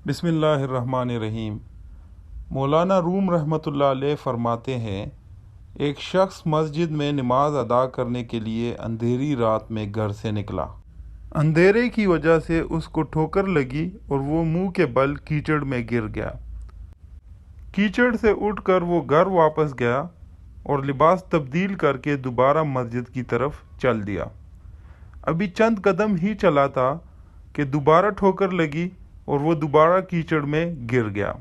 بسم اللہ الرحمن الرحیم۔ مولانا روم رحمۃ اللہ علیہ فرماتے ہیں، ایک شخص مسجد میں نماز ادا کرنے کے لیے اندھیری رات میں گھر سے نکلا۔ اندھیرے کی وجہ سے اس کو ٹھوکر لگی اور وہ منہ کے بل کیچڑ میں گر گیا۔ کیچڑ سے اٹھ کر وہ گھر واپس گیا اور لباس تبدیل کر کے دوبارہ مسجد کی طرف چل دیا۔ ابھی چند قدم ہی چلا تھا کہ دوبارہ ٹھوکر لگی اور وہ دوبارہ کیچڑ میں گر گیا۔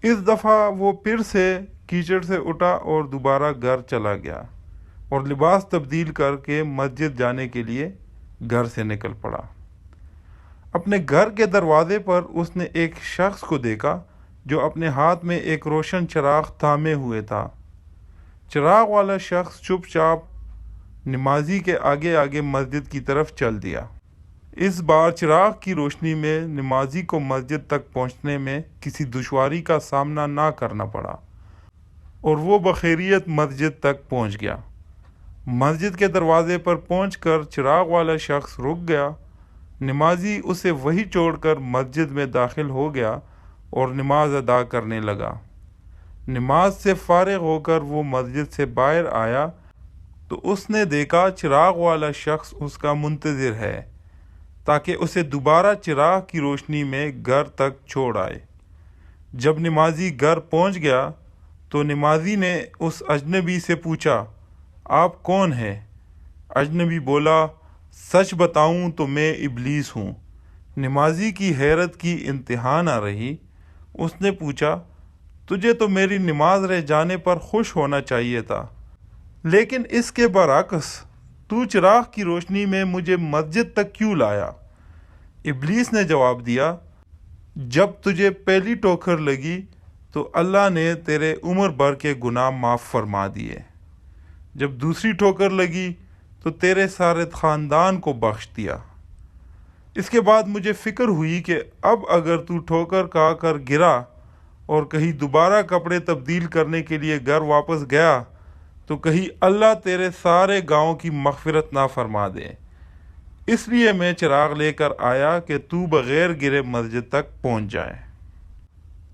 اس دفعہ وہ پھر سے کیچڑ سے اٹھا اور دوبارہ گھر چلا گیا اور لباس تبدیل کر کے مسجد جانے کے لیے گھر سے نکل پڑا۔ اپنے گھر کے دروازے پر اس نے ایک شخص کو دیکھا جو اپنے ہاتھ میں ایک روشن چراغ تھامے ہوئے تھا۔ چراغ والا شخص چپ چاپ نمازی کے آگے آگے مسجد کی طرف چل دیا۔ اس بار چراغ کی روشنی میں نمازی کو مسجد تک پہنچنے میں کسی دشواری کا سامنا نہ کرنا پڑا اور وہ بخیریت مسجد تک پہنچ گیا۔ مسجد کے دروازے پر پہنچ کر چراغ والا شخص رک گیا۔ نمازی اسے وہیں چھوڑ کر مسجد میں داخل ہو گیا اور نماز ادا کرنے لگا۔ نماز سے فارغ ہو کر وہ مسجد سے باہر آیا تو اس نے دیکھا چراغ والا شخص اس کا منتظر ہے تاکہ اسے دوبارہ چراغ کی روشنی میں گھر تک چھوڑ آئے۔ جب نمازی گھر پہنچ گیا تو نمازی نے اس اجنبی سے پوچھا، آپ کون ہیں؟ اجنبی بولا، سچ بتاؤں تو میں ابلیس ہوں۔ نمازی کی حیرت کی انتہا نہ رہی۔ اس نے پوچھا، تجھے تو میری نماز رہ جانے پر خوش ہونا چاہیے تھا، لیکن اس کے برعکس تو چراغ کی روشنی میں مجھے مسجد تک کیوں لایا؟ ابلیس نے جواب دیا، جب تجھے پہلی ٹھوکر لگی تو اللہ نے تیرے عمر بھر کے گناہ معاف فرما دیے۔ جب دوسری ٹھوکر لگی تو تیرے سارے خاندان کو بخش دیا۔ اس کے بعد مجھے فکر ہوئی کہ اب اگر تو ٹھوکر کھا کر گرا اور کہیں دوبارہ کپڑے تبدیل کرنے کے لیے گھر واپس گیا تو کہیں اللہ تیرے سارے گاؤں کی مغفرت نہ فرما دے، اس لیے میں چراغ لے کر آیا کہ تو بغیر گرے مسجد تک پہنچ جائے۔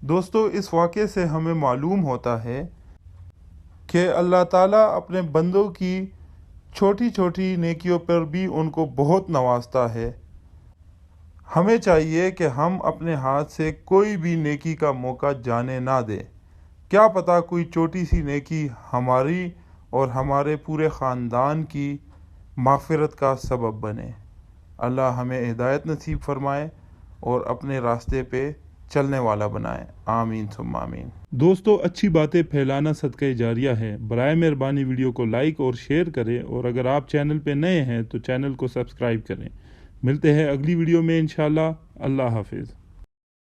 دوستو، اس واقعے سے ہمیں معلوم ہوتا ہے کہ اللہ تعالیٰ اپنے بندوں کی چھوٹی چھوٹی نیکیوں پر بھی ان کو بہت نوازتا ہے۔ ہمیں چاہیے کہ ہم اپنے ہاتھ سے کوئی بھی نیکی کا موقع جانے نہ دیں۔ کیا پتہ کوئی چھوٹی سی نیکی ہماری اور ہمارے پورے خاندان کی مغفرت کا سبب بنے۔ اللہ ہمیں ہدایت نصیب فرمائے اور اپنے راستے پہ چلنے والا بنائے۔ آمین ثم آمین۔ دوستو، اچھی باتیں پھیلانا صدقہ جاریہ ہے۔ برائے مہربانی ویڈیو کو لائک اور شیئر کریں، اور اگر آپ چینل پہ نئے ہیں تو چینل کو سبسکرائب کریں۔ ملتے ہیں اگلی ویڈیو میں انشاءاللہ۔ اللہ حافظ۔